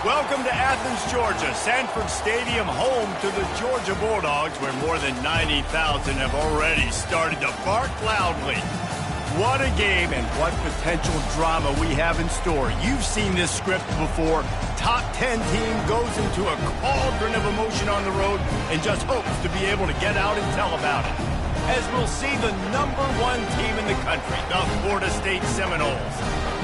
Welcome to Athens, Georgia, Sanford Stadium, home to the Georgia Bulldogs, where more than 90,000 have already started to bark loudly. What a game and what potential drama we have in store. You've seen this script before. Top 10 team goes into a cauldron of emotion on the road and just hopes to be able to get out and tell about it. As we'll see the #1 team in the country, the Florida State Seminoles,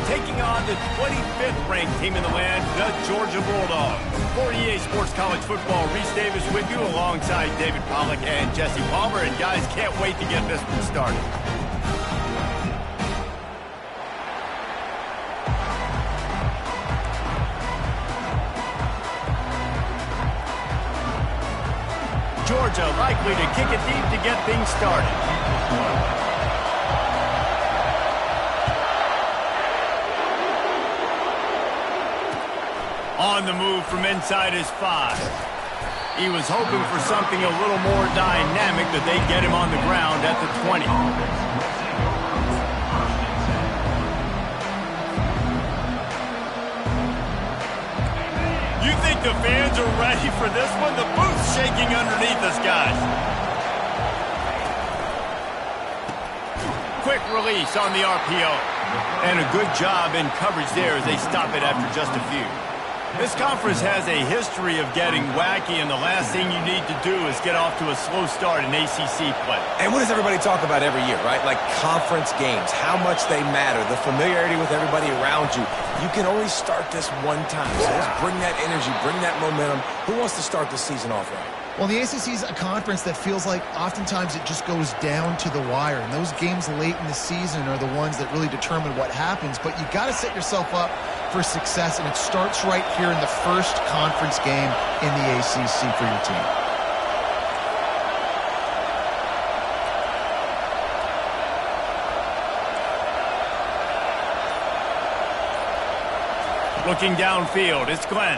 taking on the 25th ranked team in the land, the Georgia Bulldogs. For EA Sports College Football, Reese Davis with you alongside David Pollack and Jesse Palmer. And guys, can't wait to get this one started. Georgia likely to kick it deep to get things started. On the move from inside his 5. He was hoping for something a little more dynamic, that they'd get him on the ground at the 20. You think the fans are ready for this one? The booth's shaking underneath us, guys. Quick release on the RPO. And a good job in coverage there as they stop it after just a few. This conference has a history of getting wacky, and the last thing you need to do is get off to a slow start in ACC play. And what does everybody talk about every year, right? Like conference games, how much they matter, the familiarity with everybody around you. You can only start this one time, so let's bring that energy, bring that momentum. Who wants to start the season off right? Well, the ACC is a conference that feels like oftentimes it just goes down to the wire. And those games late in the season are the ones that really determine what happens. But you got to set yourself up for success, and it starts right here in the first conference game in the ACC for your team. Looking downfield, it's Glenn.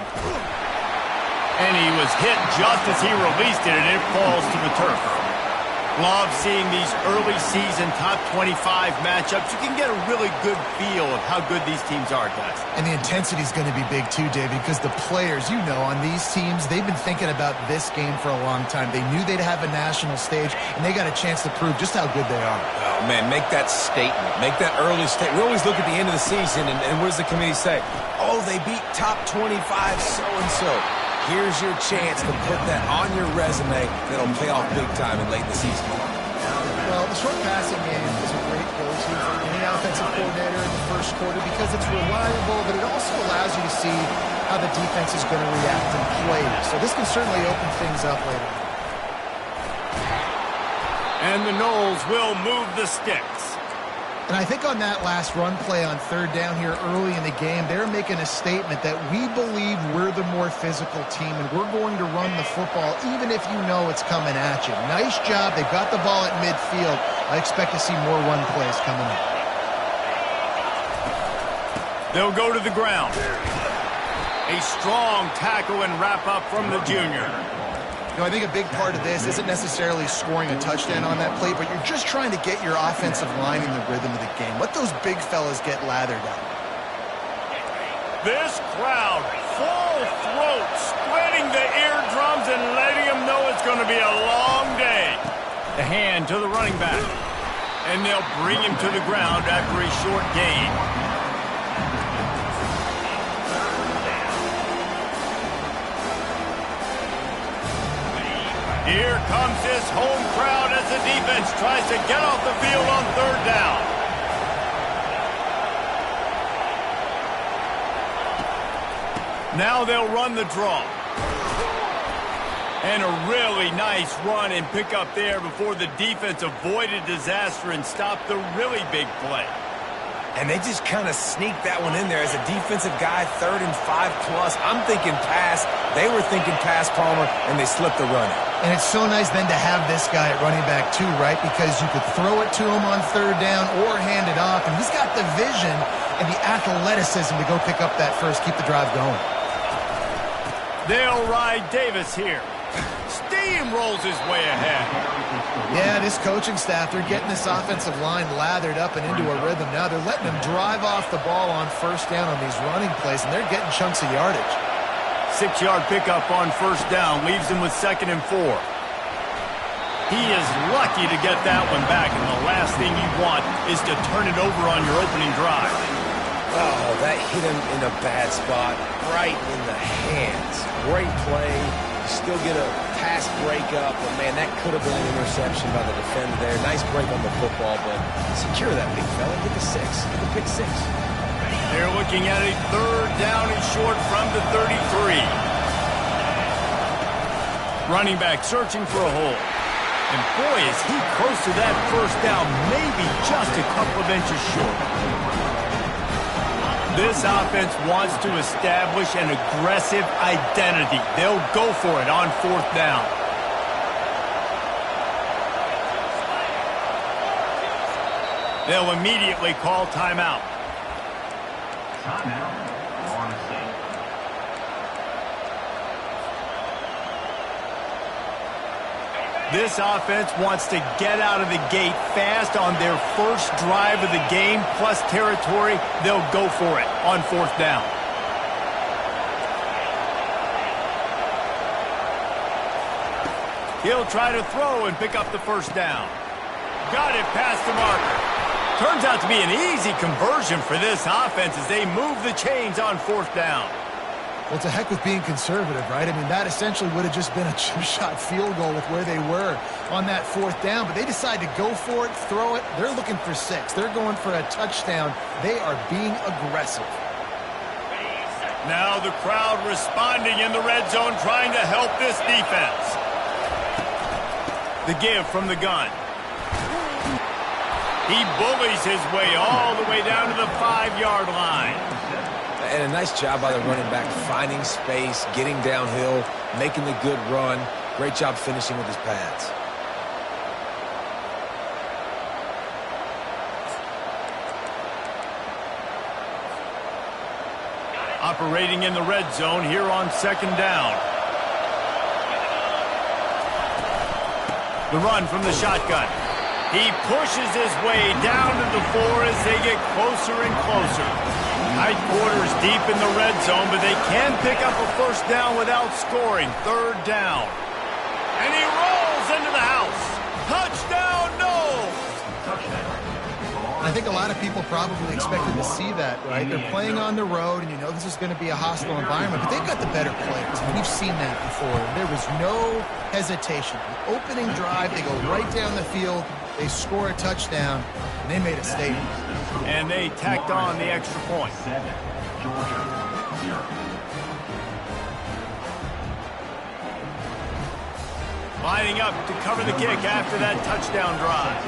And he was hit just as he released it, and it falls to the turf. Love seeing these early season top 25 matchups. You can get a really good feel of how good these teams are, guys. And the intensity is going to be big too, David, because the players, you know, on these teams, they've been thinking about this game for a long time. They knew they'd have a national stage, and they got a chance to prove just how good they are. Oh, man, make that statement. Make that early statement. We always look at the end of the season, and what does the committee say? Oh, they beat top 25 so-and-so. Here's your chance to put that on your resume that'll pay off big time in late in the season. Well, the short passing game is a great go-to for any offensive coordinator in the first quarter because it's reliable, but it also allows you to see how the defense is going to react and play. So this can certainly open things up later. And the Noles will move the sticks. And I think on that last run play on third down here early in the game, they're making a statement that we believe we're the more physical team and we're going to run the football even if you know it's coming at you. Nice job. They've got the ball at midfield. I expect to see more run plays coming up. They'll go to the ground. A strong tackle and wrap up from the junior. You know, I think a big part of this isn't necessarily scoring a touchdown on that play, but you're just trying to get your offensive line in the rhythm of the game. Let those big fellas get lathered up. This crowd, full throat, spreading the eardrums and letting them know it's going to be a long day. The hand to the running back. And they'll bring him to the ground after a short gain. Here comes his home crowd as the defense tries to get off the field on third down. Now they'll run the draw. And a really nice run and pick up there before the defense avoided disaster and stopped the really big play. And they just kind of sneaked that one in there as a defensive guy, 3rd and 5+. I'm thinking pass. They were thinking pass, Palmer, and they slipped the run out. And it's so nice then to have this guy at running back too, right? Because you could throw it to him on third down or hand it off. And he's got the vision and the athleticism to go pick up that first, keep the drive going. They'll ride Davis here. Steamrolls his way ahead. Yeah, this coaching staff, they're getting this offensive line lathered up and into a rhythm. Now they're letting them drive off the ball on first down on these running plays, and they're getting chunks of yardage. 6-yard pickup on first down leaves him with 2nd and 4. He is lucky to get that one back, and the last thing you want is to turn it over on your opening drive. Oh, that hit him in a bad spot, right in the hands. Great play. You still get a pass breakup, but, man, that could have been an interception by the defender there. Nice break on the football, but secure that big fella. Get the 6. Get the pick 6. They're looking at a 3rd down and short from the 33. Running back searching for a hole. And boy, is he close to that first down, maybe just a couple of inches short. This offense wants to establish an aggressive identity. They'll go for it on 4th down. They'll immediately call timeout. This offense wants to get out of the gate fast on their first drive of the game, plus territory. They'll go for it on 4th down. He'll try to throw and pick up the first down. Got it past the marker. Turns out to be an easy conversion for this offense as they move the chains on 4th down. Well, to heck with being conservative, right? I mean, that essentially would have just been a chip-shot field goal with where they were on that 4th down. But they decide to go for it, throw it. They're looking for 6. They're going for a touchdown. They are being aggressive. Now the crowd responding in the red zone, trying to help this defense. The give from the gun. He bullies his way all the way down to the 5-yard line. And a nice job by the running back, finding space, getting downhill, making the good run. Great job finishing with his pads. Operating in the red zone here on 2nd down. The run from the shotgun. He pushes his way down to the 4 as they get closer and closer. Tight quarters deep in the red zone, but they can pick up a first down without scoring. 3rd down. And he rolls into the house. Touchdown, no! I think a lot of people probably expected to see that, right? They're playing on the road, and you know this is going to be a hostile environment, but they've got the better players. We've seen that before. There was no hesitation. The opening drive, they go right down the field, they score a touchdown, and they made a statement. And they tacked on the extra point. 7, Georgia, 0. Lining up to cover the kick after that touchdown drive.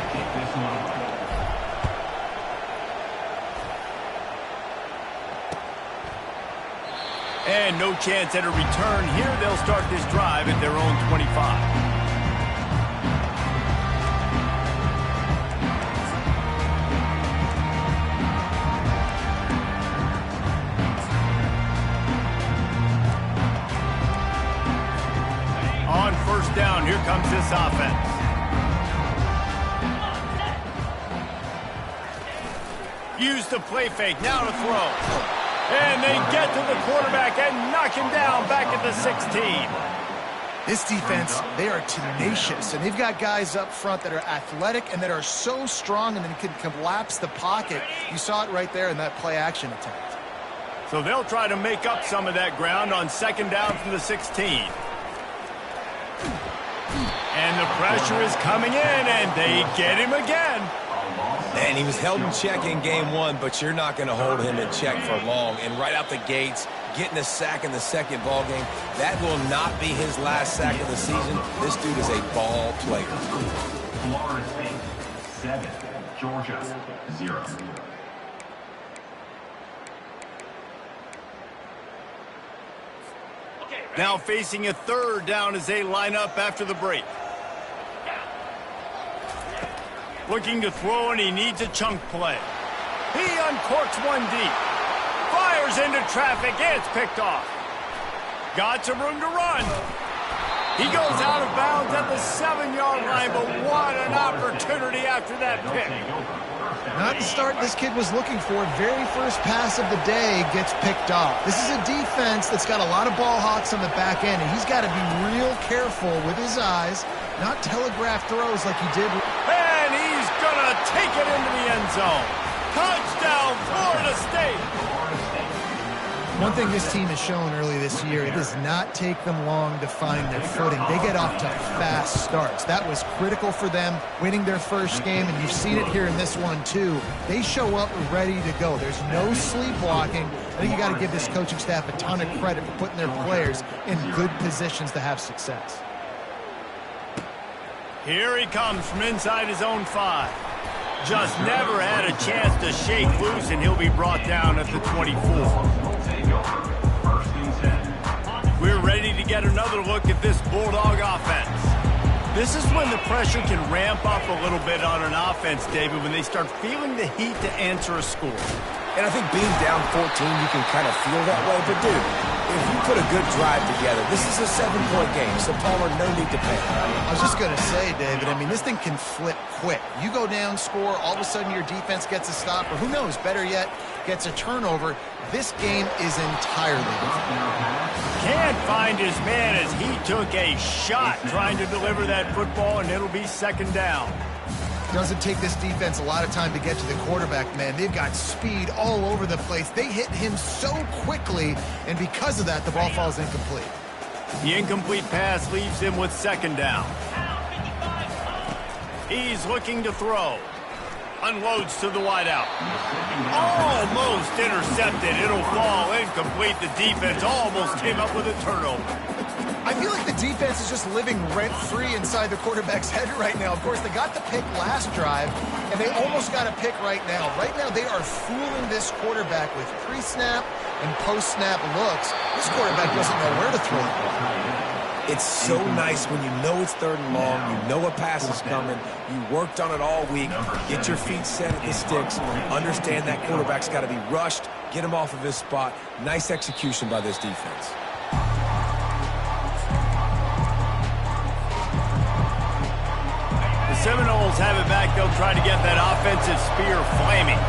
And no chance at a return here. They'll start this drive at their own 25. On first down, here comes this offense. Use the play fake, now to throw. And they get to the quarterback and knock him down back at the 16. This defense, they are tenacious, and they've got guys up front that are athletic and that are so strong and then can collapse the pocket. You saw it right there in that play-action attempt. So they'll try to make up some of that ground on 2nd down from the 16. And the pressure is coming in, and they get him again. And he was held in check in game 1, but you're not going to hold him in check for long. And right out the gates, getting a sack in the 2nd ball game, that will not be his last sack of the season. This dude is a ball player. Florida State, 7, Georgia, 0. Now facing a 3rd down as they line up after the break. Looking to throw, and he needs a chunk play. He uncorks one deep. Fires into traffic. It's picked off. Got some room to run. He goes out of bounds at the 7-yard line, but what an opportunity after that pick. Not the start this kid was looking for. Very first pass of the day gets picked off. This is a defense that's got a lot of ball hawks on the back end, and he's got to be real careful with his eyes, not telegraph throws like he did. And he's going to take it into the end zone. Touchdown, Florida State. One thing this team has shown early this year, it does not take them long to find their footing. They get off to fast starts. That was critical for them, winning their first game, and you've seen it here in this one too. They show up ready to go. There's no sleepwalking. I think you got to give this coaching staff a ton of credit for putting their players in good positions to have success. Here he comes from inside his own 5. Just never had a chance to shake loose, and he'll be brought down at the 24. We're ready to get another look at this Bulldog offense. This is when the pressure can ramp up a little bit on an offense, David, when they start feeling the heat to answer a score. And I think being down 14, you can kind of feel that way. But, dude, if you put a good drive together, this is a 7-point game, so Palmer, no need to panic. I was just going to say, David, I mean, this thing can flip quick. You go down, score, all of a sudden your defense gets a stop, or who knows, better yet, gets a turnover. This game is entirely different. Can't find his man as he took a shot trying to deliver that football, and it'll be second down. Doesn't take this defense a lot of time to get to the quarterback, man. They've got speed all over the place. They hit him so quickly, and because of that, the ball falls incomplete. The incomplete pass leaves him with second down. He's looking to throw. Unloads to the wideout. Almost intercepted. It'll fall incomplete. The defense almost came up with a turnover. I feel like the defense is just living rent-free inside the quarterback's head right now. Of course, they got the pick last drive, and they almost got a pick right now. Right now, they are fooling this quarterback with pre-snap and post-snap looks. This quarterback doesn't know where to throw the ball. It's so nice when you know it's 3rd and long, you know a pass is coming, you worked on it all week, get your feet set at the sticks, understand that quarterback's got to be rushed, get him off of his spot. Nice execution by this defense. The Seminoles have it back. They'll try to get that offensive spear flaming.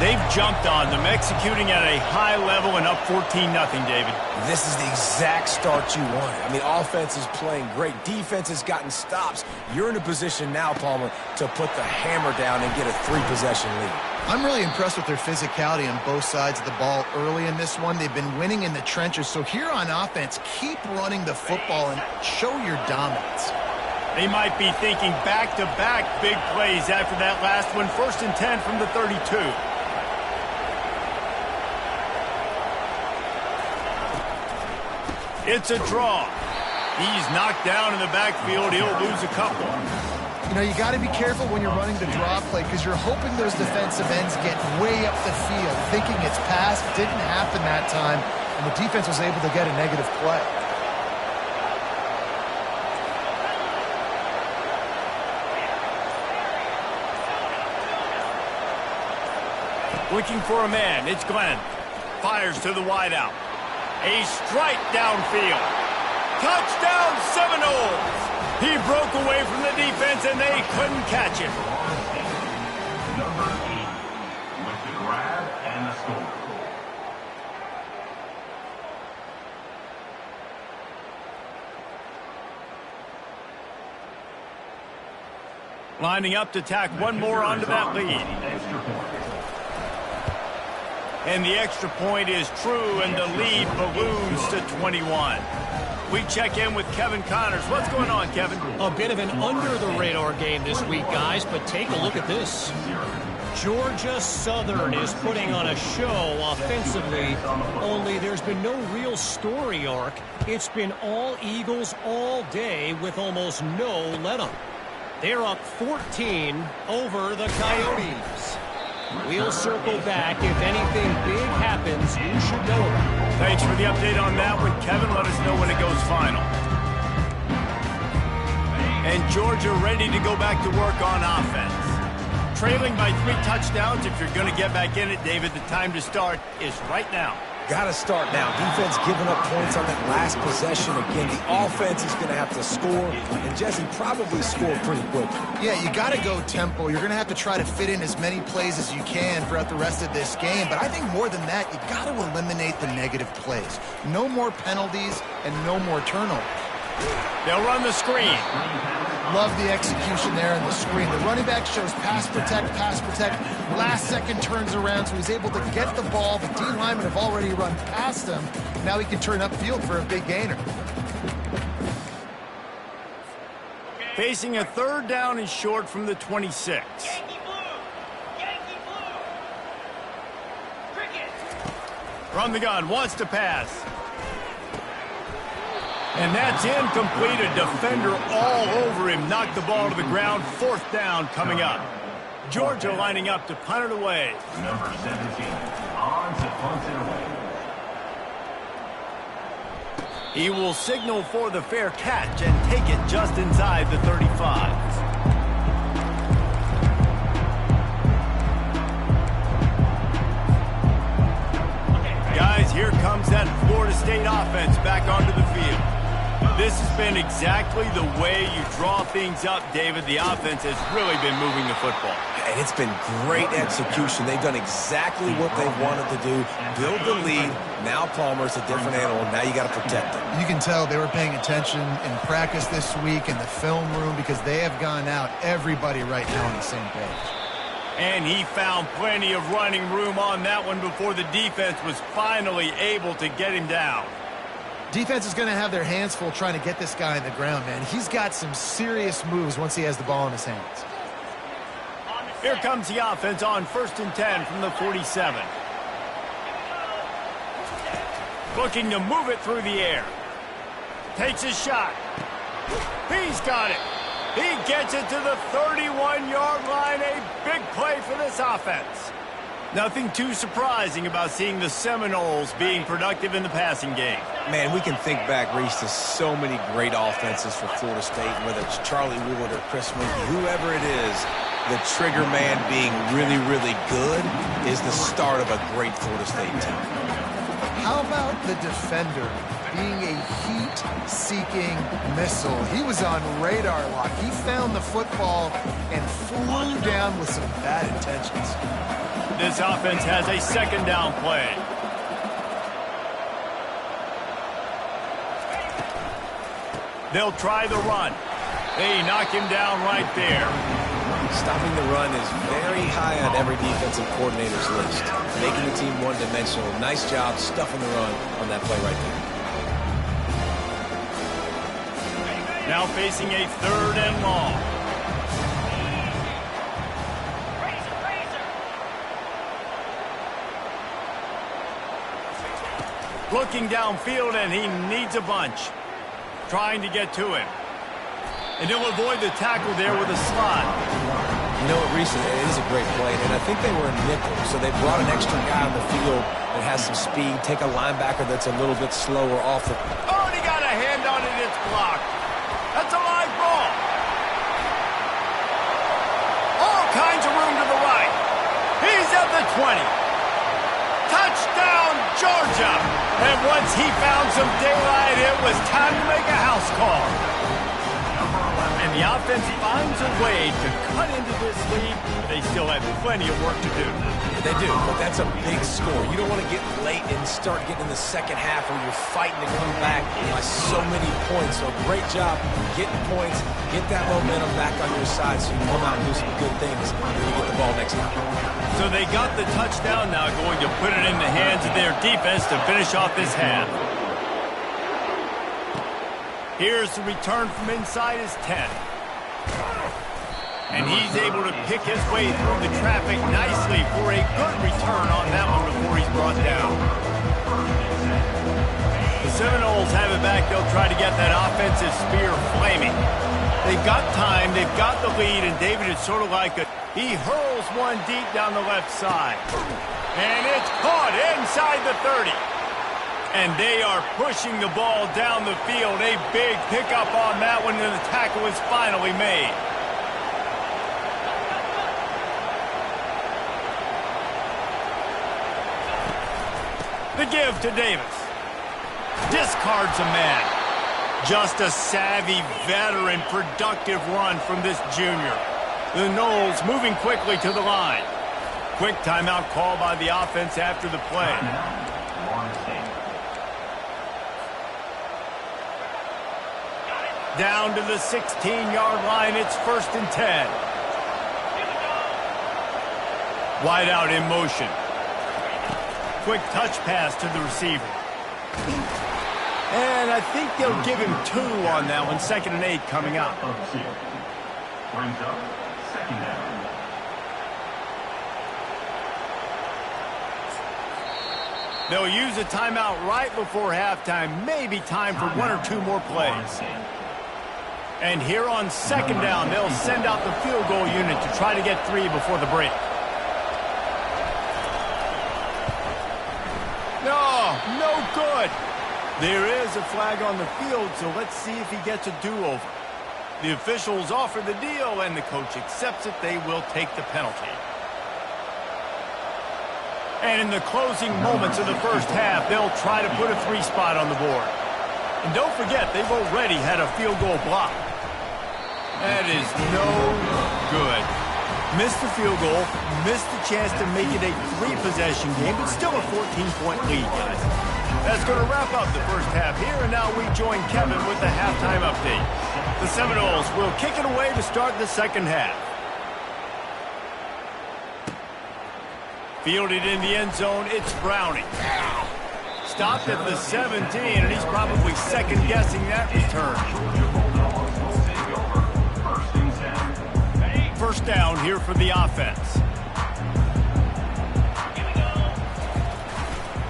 They've jumped on them, executing at a high level and up 14-0, David. This is the exact start you wanted. I mean, offense is playing great. Defense has gotten stops. You're in a position now, Palmer, to put the hammer down and get a 3-possession lead. I'm really impressed with their physicality on both sides of the ball early in this one. They've been winning in the trenches. So here on offense, keep running the football and show your dominance. They might be thinking back-to-back big plays after that last one. 1st and 10 from the 32. It's a draw. He's knocked down in the backfield. He'll lose a couple. You know, you got to be careful when you're running the draw play because you're hoping those defensive ends get way up the field, thinking it's passed. Didn't happen that time, and the defense was able to get a negative play. Looking for a man. It's Glenn. Fires to the wideout. A strike downfield. Touchdown Seminoles! He broke away from the defense and they couldn't catch him. Number 8 with the grab and the score. Lining up to tack one more onto that lead. And the extra point is true, and the lead balloons to 21. We check in with Kevin Connors. What's going on, Kevin? A bit of an under-the-radar game this week, guys, but take a look at this. Georgia Southern is putting on a show offensively, only there's been no real story arc. It's been all Eagles all day with almost no let-up. They're up 14 over the Coyotes. We'll circle back. If anything big happens, you should know about it. Thanks for the update on that one, Kevin. Let us know when it goes final. And Georgia ready to go back to work on offense. Trailing by 3 touchdowns. If you're going to get back in it, David, the time to start is right now. Got to start now. Defense giving up points on that last possession. Again, the offense is going to have to score, and Jesse probably score pretty quick. Yeah, you got to go tempo. You're going to have to try to fit in as many plays as you can throughout the rest of this game. But I think more than that, you got to eliminate the negative plays. No more penalties and no more turnovers. They'll run the screen. Love the execution there in the screen. The running back shows pass protect. Last second turns around, so he's able to get the ball. The D linemen have already run past him. Now he can turn upfield for a big gainer. Facing a third down and short from the 26. Yankee blue! Yankee blue! Cricket! From the gun, wants to pass. And that's incomplete. A defender all over him. Knocked the ball to the ground. Fourth down coming up. Georgia lining up to punt it away. Number 17 on to punt it away. He will signal for the fair catch and take it just inside the 35. Guys, here comes that Florida State offense back onto the field. This has been exactly the way you draw things up, David. The offense has really been moving the football. And it's been great execution. They've done exactly what they wanted to do. Build the lead. Now Palmer's a different animal. Now you got to protect him. You can tell they were paying attention in practice this week in the film room because they have gone out, everybody right now on the same page. And he found plenty of running room on that one before the defense was finally able to get him down. Defense is going to have their hands full trying to get this guy on the ground, man. He's got some serious moves once he has the ball in his hands. Here comes the offense on 1st and 10 from the 47. Looking to move it through the air. Takes a shot. He's got it. He gets it to the 31-yard line. A big play for this offense. Nothing too surprising about seeing the Seminoles being productive in the passing game. Man, we can think back, Reese, to so many great offenses for Florida State, whether it's Charlie Wood or Chris Winkie, whoever it is, the trigger man being really, really good is the start of a great Florida State team. How about the defender being a heat-seeking missile? He was on radar lock. He found the football and flew down with some bad intentions. This offense has a second down play. They'll try the run. They knock him down right there. Stopping the run is very high on every defensive coordinator's list. Making the team one-dimensional. Nice job stuffing the run on that play right there. Now facing a third and long. Looking downfield, and he needs a bunch. Trying to get to him. And he'll avoid the tackle there with a slot. You know what, Reese, it is a great play, and I think they were in nickel, so they brought an extra guy on the field that has some speed, take a linebacker that's a little bit slower off the... Oh, and he got a hand on it. It's blocked. That's a live ball. All kinds of room to the right. He's at the 20. Touchdown, Georgia. And once he found some daylight, it was time to make a house call. And the offense finds a way to cut into this lead. They still have plenty of work to do. They do, but that's a big score. You don't want to get late and start getting in the second half where you're fighting to come back by so many points. So great job getting points, get that momentum back on your side so you come out and do some good things when you get the ball next time. So they got the touchdown now, going to put it in the hands of their defense to finish off this half. Here's the return from inside his 10. And he's able to pick his way through the traffic nicely for a good return on that one before he's brought down. The Seminoles have it back. They'll try to get that offensive spear flaming. They've got time. They've got the lead. And David is sort of like he hurls one deep down the left side. And it's caught inside the 30. And they are pushing the ball down the field. A big pickup on that one, and the tackle is finally made. The give to Davis. Discards a man. Just a savvy, veteran, productive run from this junior. The Noles moving quickly to the line. Quick timeout call by the offense after the play. Down to the 16-yard line. It's 1st and 10. Wide out in motion. Quick touch pass to the receiver. And I think they'll give him 2 on that one. 2nd and 8 coming up. Brings up 2nd down. They'll use a timeout right before halftime. Maybe time for 1 or 2 more plays. And here on 2nd down, they'll send out the field goal unit to try to get 3 before the break. No good. There is a flag on the field, so let's see if he gets a do-over. The officials offer the deal, and the coach accepts it. They will take the penalty. And in the closing moments of the first half, they'll try to put a 3 spot on the board. And don't forget, they've already had a field goal block. That is no good. Missed the field goal, missed the chance to make it a 3-possession game, but still a 14-point lead, guys. That's going to wrap up the first half here, and now we join Kevin with the halftime update. The Seminoles will kick it away to start the second half. Fielded in the end zone, it's Browning. Stopped at the 17, and he's probably second-guessing that return. 1st down here for the offense.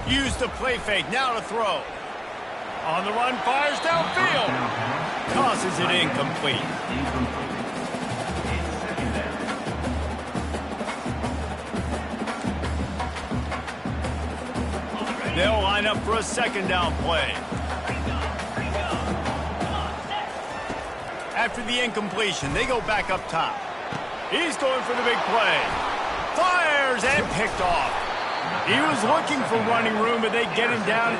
Use the play fake, now to throw. On the run, fires downfield. Tosses it incomplete. They'll line up for a 2nd down play. After the incompletion, they go back up top. He's going for the big play. Fires and picked off. He was looking for running room, but they get him down.